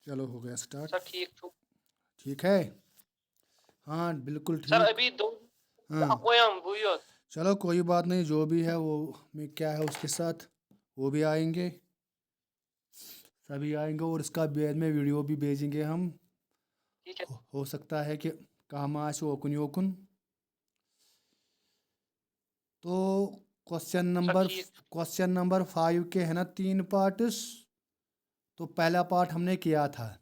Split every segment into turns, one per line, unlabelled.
चलो हो गया स्टार्ट।
सर ठीक छू
ठीक है, हाँ बिल्कुल
सर
ठीक।
अभी दो
हाँ
अपोयम भूयो
चलो कोई बात नहीं, जो भी है वो में क्या है उसके साथ वो भी आएंगे, सभी आएंगे और इसका बाद में वीडियो भी भेजेंगे हम।
ठीक है
हो सकता है कि काम आए ओकुन योकुन। तो क्वेश्चन
सर
नंबर
ठीक
क्वेश्चन नंबर 5 के है ना 3 पार्ट्स। तो पहला पार्ट हमने किया था,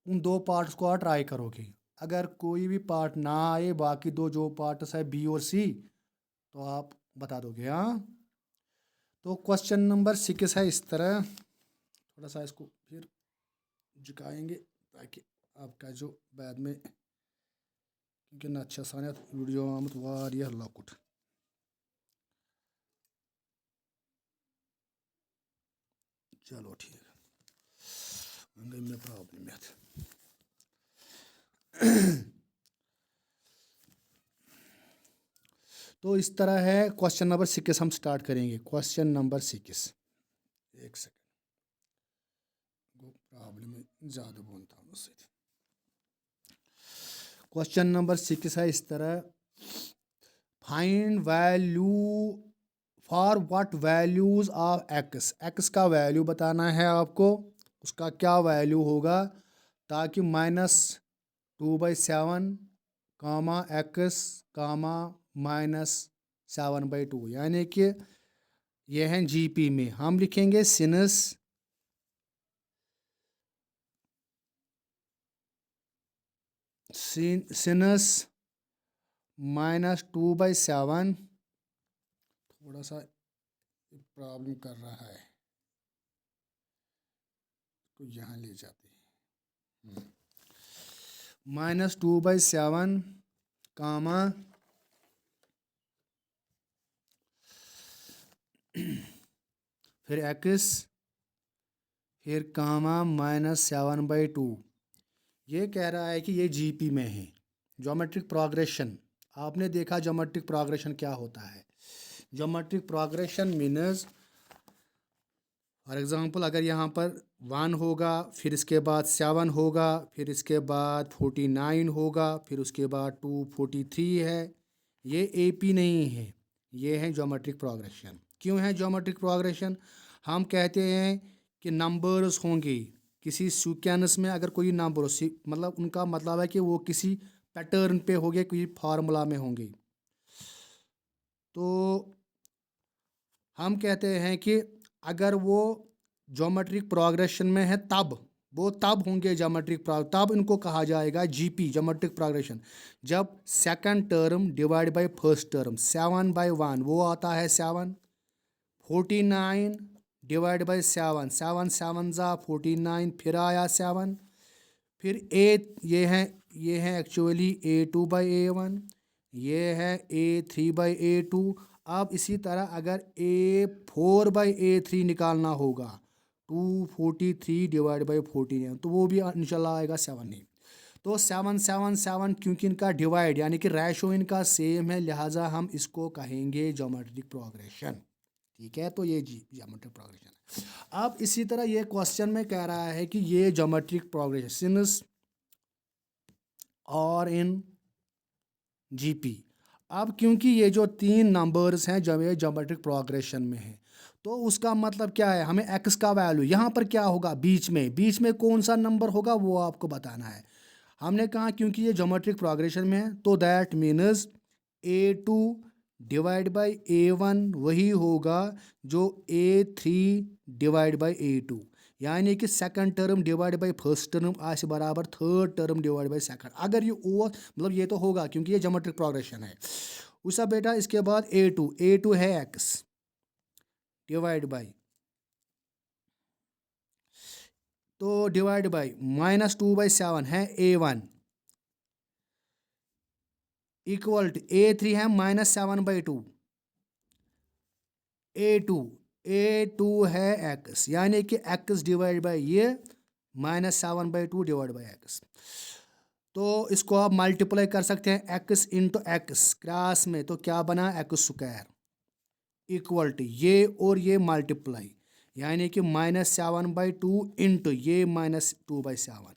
उन 2 पार्ट्स को आप ट्राई करोगे। अगर कोई भी पार्ट ना आए, बाकी दो जो पार्ट्स है बी और सी, तो आप बता दोगे। हाँ, तो क्वेश्चन नंबर 6 है इस तरह, थोड़ा सा इसको फिर झुकाएंगे ताकि आपका जो बाद में, क्योंकि ना अच्छा सा वीडियो आमत वारिया लॉकुट। चलो ठीक है, गई मैं प्रॉब्लम याद। तो इस तरह है क्वेश्चन नंबर 6, हम स्टार्ट करेंगे क्वेश्चन नंबर 6। एक सेकंड, प्रॉब्लम ज़्यादा बोलता हूँ उससे। क्वेश्चन नंबर 6 है इस तरह, find value for what values of x. X का वैल्यू बताना है आपको, उसका क्या वैल्यू होगा, ताकि -2/7 कामा एक्स कामा -7/2, यानी कि ये हैं जीपी में हम लिखेंगे सिनस सिनस -2/7। थोड़ा सा प्रॉब्लम कर रहा है, तो यहाँ ले जाते हैं। -2/7 कामा फिर एक्स फिर कामा -7/2। ये कह रहा है कि ये जीपी में है। ज्योमेट्रिक प्रोग्रेशन, आपने देखा ज्योमेट्रिक प्रोग्रेशन क्या होता है। Geometric progression means, for example अगर यहाँ पर 1 होगा, फिर इसके बाद 7 होगा, फिर इसके बाद 49 होगा, फिर उसके बाद 243 है, ये एपी नहीं है, ये है ज्योमेट्रिक प्रोग्रेशन। क्यों है ज्योमेट्रिक प्रोग्रेशन? हम कहते हैं कि नंबर्स होंगे किसी सीक्वेंस में, अगर कोई नंबर मतलब उनका मतलब है कि वो किसी पैटर्न पे होंगे, कोई फार्मूला में होंगे। तो हम कहते हैं कि अगर वो ज्योमेट्रिक प्रोग्रेशन में है तब वो तब होंगे ज्योमेट्रिक तब इनको कहा जाएगा जीपी ज्योमेट्रिक प्रोग्रेशन। जब second term divide bye first term, 7/1 वो आता है 7, 49 डिवाइड बाय 7, 7 7 ज़ा 49, फिर आया 7, फिर ये है एक्चुअली A2/A1, ये है A3/A2। अब इसी तरह अगर A4/A3 निकालना होगा, 243 डिवाइड बाई 14, तो वो भी इंशाल्लाह आएगा 7 ही। तो 7 7 7, क्योंकि इनका डिवाइड यानी कि रेशो इनका सेम है, लिहाजा हम इसको कहेंगे ज्योमेट्रिक प्रोग्रेशन। ठीक है, तो ये जी ज्योमेट्रिक प्रोग्रेशन है। अब इसी तरह ये क्वेश्चन में कह रहा है कि ये ज्योमेट्रिक प्रोग्रेशन सिंस और इन जीपी। अब क्योंकि ये जो 3 नंबर्स हैं जब ये ज्योमेट्रिक प्रोग्रेशन में है, तो उसका मतलब क्या है, हमें एक्स का वैल्यू यहाँ पर क्या होगा, बीच में कौन सा नंबर होगा वो आपको बताना है। हमने कहा क्योंकि ये ज्योमेट्रिक प्रोग्रेशन में है, तो that means A2 divide by A1 वही होगा जो A3 डिवाइड बाई A2, यानी कि second term divide by first term आसे बराबर third term divide by second. अगर ये और मतलब ये तो होगा क्योंकि ये ज्योमेट्रिक प्रोग्रेशन है। उसा बेटा इसके बाद A2 है एक्स डिवाइड बाई, तो डिवाइड बाई -2/7 है A1 इक्वल टू A3 है -7/2, ए टू है एक्स, यानी कि एक्स डिवाइड बाई ये -7/2 डिवाइड बाई एक्स। तो इसको आप मल्टीप्लाई कर सकते हैं एक्स इंटू एक्स क्रॉस में, तो क्या बना एक्स स्क्वायर इक्वल टू ये और ये मल्टीप्लाई, यानी कि -7/2 इंटू ये -2/7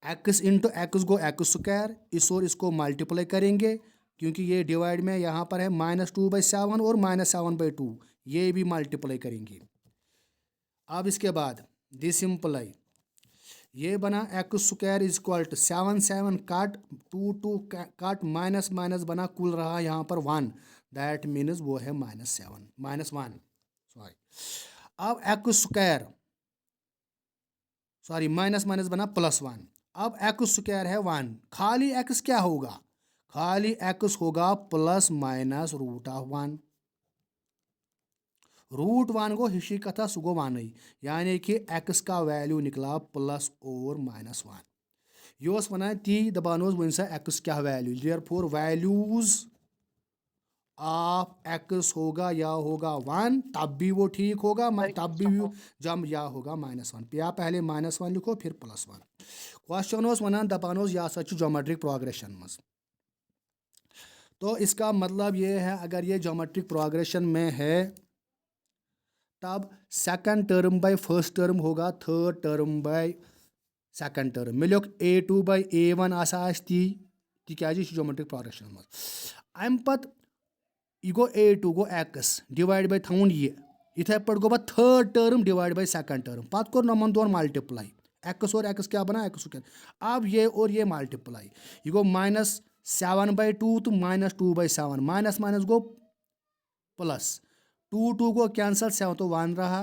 एक्स इंटू एक्स गो एक्स स्क्वायर, इस और इसको मल्टीप्लाई करेंगे क्योंकि ये डिवाइड में यहाँ पर है -2/7 और -7/2, ये भी मल्टीप्लाई करेंगे। अब इसके बाद दिस सिंपलाई ये बना x square is equal to 7 काट 2 काट माइनस माइनस बना कुल रहा यहाँ पर 1, दैट मीन्स वो है -1 सॉरी। अब x square sorry minus minus बना +1। अब एक्स स्क्वायर है 1, खाली एक्स क्या होगा, खाली एक्स होगा ±√1। √1 गो हिशी कथा सह गो 1, यानी कि एक्स का वैल्यू निकला प्लस और -1। यह वन ती दपान वन सा एक्स क्या value, therefore values of x होगा या होगा 1, तब भी वो ठीक होगा, तब भी जब या होगा -1, या पहले -1 लिखो फिर +1। क्वेश्चन वन दपान यह हसा ज्योमेट्रिक प्रोग्रेशन मज, तो इसका मतलब ये है अगर ये ज्योमेट्रिक प्रोग्रेशन में है तब second term by first term होगा third term by second term मिलोक a2/a1 ती तिकाज ज्योमेट्रिक प्रोग्रेशन मज। अम पत यह गो a2 गो x डिवाइड बाय थवन ये इथे पे गो third term divide by second term, पत कोर नमन दोन मल्टीप्लाई, एक्स और एक्स क्या बना एक्स स्क्वायर। अब ये और ये मल्टीप्लाई, ये गो -7/2 तो -2/7, माइनस माइनस गो प्लस, 2 को कैंसल, 7 तो 1 रहा।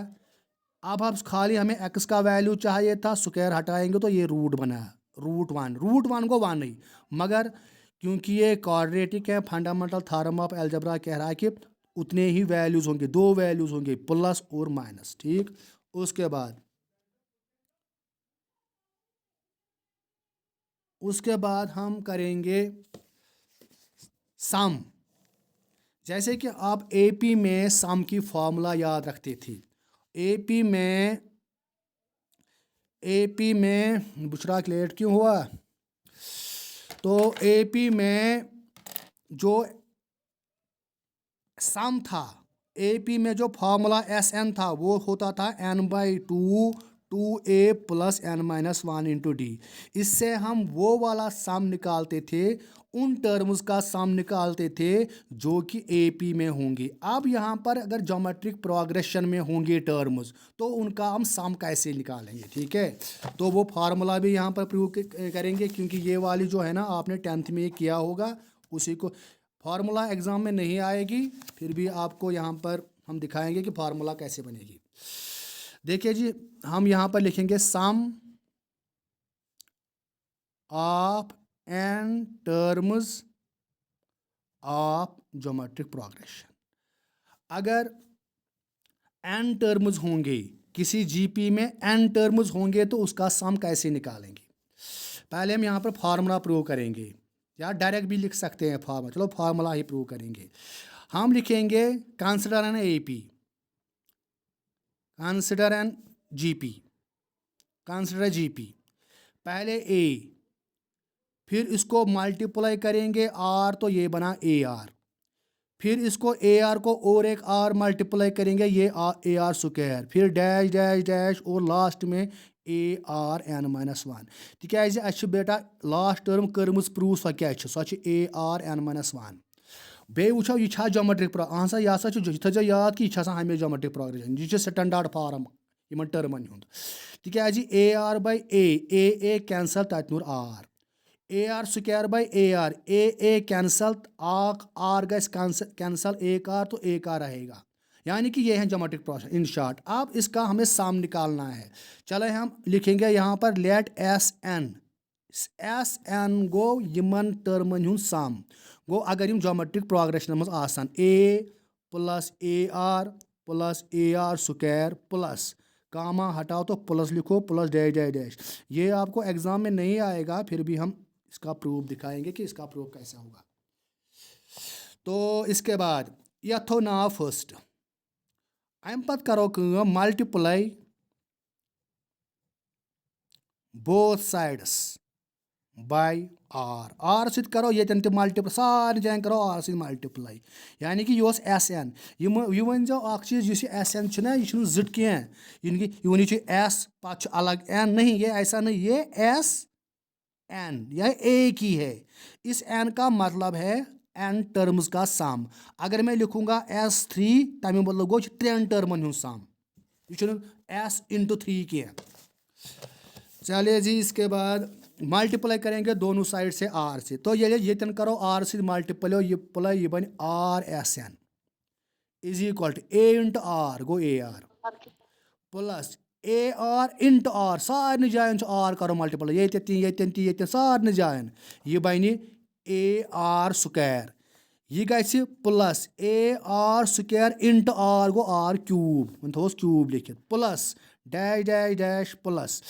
अब हम खाली हमें एक्स का वैल्यू चाहिए था, स्क्वायर हटाएंगे तो ये रूट बना, √1 को 1 नहीं, मगर क्योंकि ये क्वाड्रेटिक है, फंडामेंटल थ्योरम ऑफ अलजेब्रा कह रहा है कि उतने ही वैल्यूज होंगे, 2 वैल्यूज होंगे प्लस और माइनस, ठीक। उसके बाद हम करेंगे सम। जैसे कि आप एपी में सम की फॉर्मूला याद रखते थे, एपी में बुशरा लेट क्यों हुआ, तो एपी में जो सम था, एपी में जो फॉर्मूला SN था वो होता था n/2 2a + n-1 into D. इससे हम वो वाला सम निकालते थे, उन टर्म्स का सम निकालते थे जो कि एपी में होंगे। अब यहाँ पर अगर ज्योमेट्रिक प्रोग्रेशन में होंगे टर्म्स तो उनका हम सम कैसे निकालेंगे, ठीक है। तो वो फार्मूला भी यहाँ पर प्रूव करेंगे क्योंकि ये वाली जो है ना आपने 10th में किया होगा, उसी को फार्मूला एग्जाम में नहीं आएगी, फिर भी आपको यहाँ पर हम दिखाएंगे कि फार्मूला कैसे बनेगी। देखिए जी, हम यहाँ पर लिखेंगे sum of n terms of geometric progression. अगर n टर्म्स होंगे किसी जीपी में, n टर्म्स होंगे तो उसका सम कैसे निकालेंगे। पहले हम यहाँ पर फार्मूला प्रूव करेंगे, या डायरेक्ट भी लिख सकते हैं फार्मूला, चलो फार्मूला ही प्रूव करेंगे। हम लिखेंगे consider an AP, consider N GP, consider GP, पहले ए, फिर इसको मल्टीप्लाई करेंगे आर तो ये बना AR, फिर इसको AR को और एक R मल्टीप्लाई करेंगे, ये AR स्क्वायर, फिर डैश डैश डैश और लास्ट में ARn-1 तिकाज अच्छे बेटा लास्ट टर्म कर्मस प्रूव सो क्या सो ARn-1 बे वो यह ज्योमेट्रिक प्रो यह थो याद कि यह हमेशा ज्योमेट्रिक प्रोग्रेशन, यह स्टैंडर्ड फार्म इन टर्मन हुंद तिकाज AR/A कैंसल तत नूर R, AR² A cancel, R गस कैंसल, एक R तो एक R रहेगा, यानी कि ये है ज्योमेट्रिक प्रोग्रेशन इन शॉर्ट। अब इसका हमें सम निकालना है, चले हम लिखेंगे यहाँ पर लेट SN गो यमन टर्मन हुंद सम गो, अगर यम ज्योमेट्रिक प्रोग्रेशन मज आसान A + AR + AR² प्लस कामा हटाओ तो प्लस लिखो प्लस डैश डैश डैश। ये आपको एग्जाम में नहीं आएगा, फिर भी हम इसका प्रूफ दिखाएंगे कि इसका प्रूफ कैसा होगा। तो इसके बाद यह थो नाव फर्स्ट, अम पत करो multiply both sides, by r सत करो यतन ते मल्टीप्लाई सारे जान करो आर सत मल्टीप्लाई यानी कि यह एस एन यह वन जो अख चीज एस एन यह जिट कह यह वन एस पत अलग एन नहीं ये ऐसा नहीं ये एस एन यह एक ही है। इस एन का मतलब है एन टर्म्स का सम। अगर मैं लिखूंगा S3 तमें मतलब गो 3 टर्मन हूँ सम यह एस इंटू 3 कह। चलिए जी इसके बाद मल्टीप्लाई करेंगे दोनों साइड से आर से तो ये यतन करो आर से मल्टीप्लाई ये बन r s n is equal to a into are गो a r plus A r into r सारे जायन आर करो मल्टीप्लाई ये सारे जायन यह बन ए आर स्क्वायर यह गि plus A R square into are गो आर क्यूब वन थोस क्यूब लिखित plus dash dash dash plus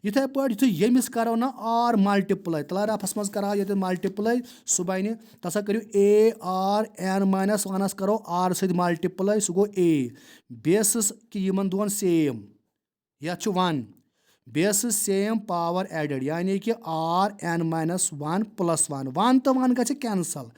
इथे पे यमिस करो ना आर मल्टीप्लाई तला रफस मज करा ये मल्टीप्लाई सह बन तसा करो ए आर एन माइनस वनस करो आर सत मल्टीप्लाई सह गो ए बेसिस कि यमन दोन सेम यह 1 बेसिस सेम पावर एडेड यानी कि आर एन माइनस 1 प्लस 1 1 तो 1 गि कैंसल